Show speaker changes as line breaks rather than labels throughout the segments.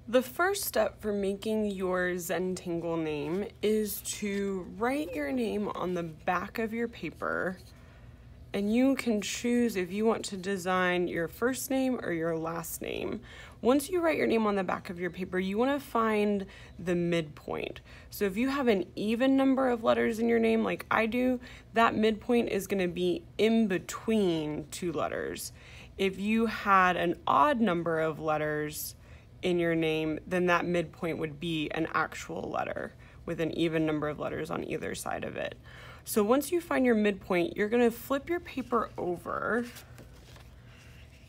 The first step for making your Zentangle name is to write your name on the back of your paper, and you can choose if you want to design your first name or your last name. Once you write your name on the back of your paper, you want to find the midpoint. So if you have an even number of letters in your name like I do, that midpoint is going to be in between two letters. If you had an odd number of letters in your name, then that midpoint would be an actual letter with an even number of letters on either side of it. So once you find your midpoint, you're gonna flip your paper over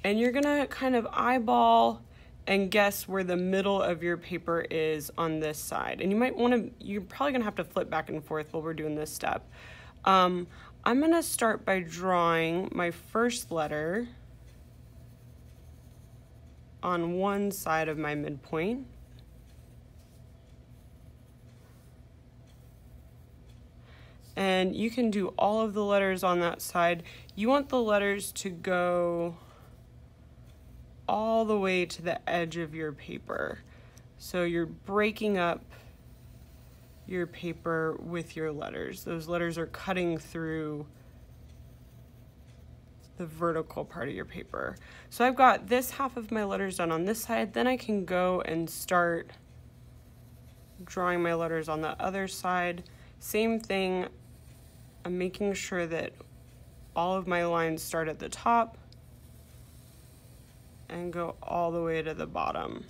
and you're gonna kind of eyeball and guess where the middle of your paper is on this side. And you're probably gonna have to flip back and forth while we're doing this step. I'm gonna start by drawing my first letter on one side of my midpoint. And you can do all of the letters on that side. You want the letters to go all the way to the edge of your paper. So you're breaking up your paper with your letters. Those letters are cutting through the vertical part of your paper. So I've got this half of my letters done on this side, then I can go and start drawing my letters on the other side. Same thing, I'm making sure that all of my lines start at the top and go all the way to the bottom.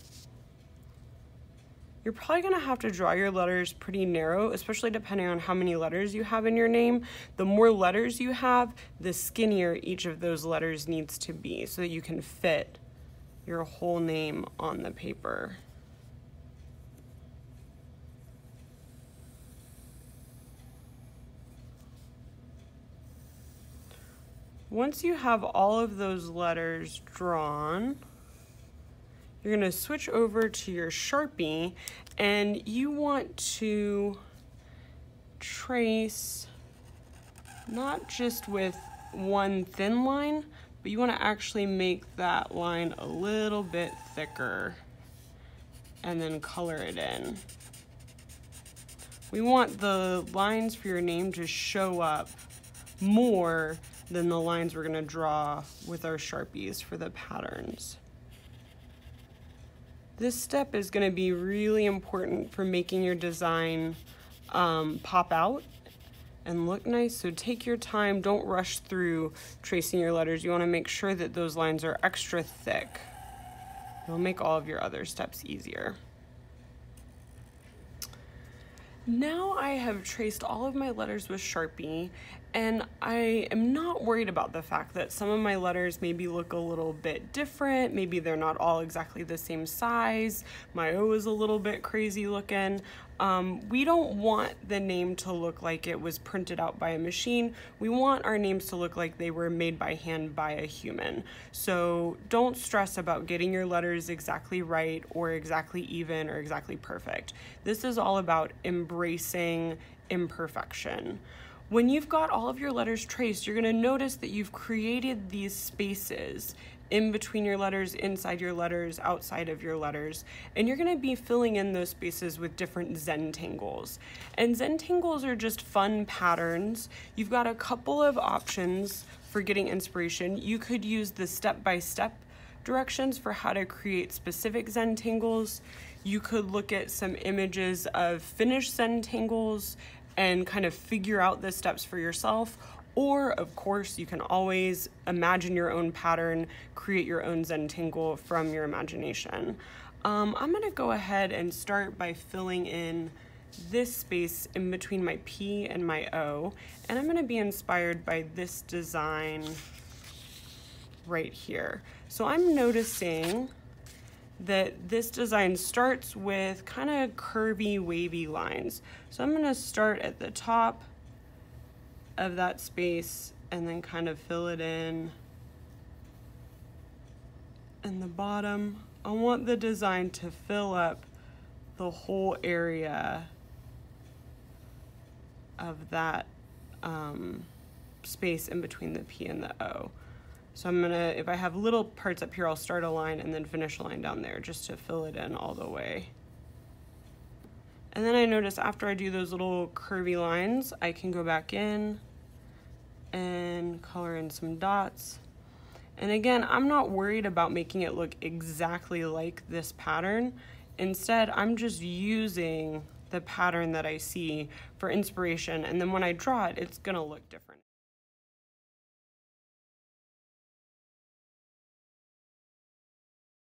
You're probably gonna have to draw your letters pretty narrow, especially depending on how many letters you have in your name. The more letters you have, the skinnier each of those letters needs to be so that you can fit your whole name on the paper. Once you have all of those letters drawn, you're gonna switch over to your Sharpie and you want to trace not just with one thin line, but you wanna actually make that line a little bit thicker and then color it in. We want the lines for your name to show up more than the lines we're gonna draw with our Sharpies for the patterns. This step is going to be really important for making your design pop out and look nice. So take your time, don't rush through tracing your letters. You want to make sure that those lines are extra thick. It'll make all of your other steps easier. Now I have traced all of my letters with Sharpie, and I am not worried about the fact that some of my letters maybe look a little bit different. Maybe they're not all exactly the same size. My O is a little bit crazy looking. We don't want the name to look like it was printed out by a machine. We want our names to look like they were made by hand by a human. So don't stress about getting your letters exactly right or exactly even or exactly perfect. This is all about embracing imperfection. When you've got all of your letters traced, you're going to notice that you've created these spaces in between your letters, inside your letters, outside of your letters, and you're going to be filling in those spaces with different Zentangles. And Zentangles are just fun patterns. You've got a couple of options for getting inspiration. You could use the step-by-step directions for how to create specific Zentangles. You could look at some images of finished Zentangles and kind of figure out the steps for yourself. Or, of course, you can always imagine your own pattern, create your own Zentangle from your imagination. I'm gonna go ahead and start by filling in this space in between my P and my O, and I'm gonna be inspired by this design right here. So I'm noticing that this design starts with kind of curvy, wavy lines. So I'm gonna start at the top of that space and then kind of fill it in the bottom. I want the design to fill up the whole area of that space in between the P and the O. So I'm gonna, if I have little parts up here, I'll start a line and then finish a line down there just to fill it in all the way. And then I notice after I do those little curvy lines, I can go back in and color in some dots. And again, I'm not worried about making it look exactly like this pattern. Instead, I'm just using the pattern that I see for inspiration, and then when I draw it, it's gonna look different.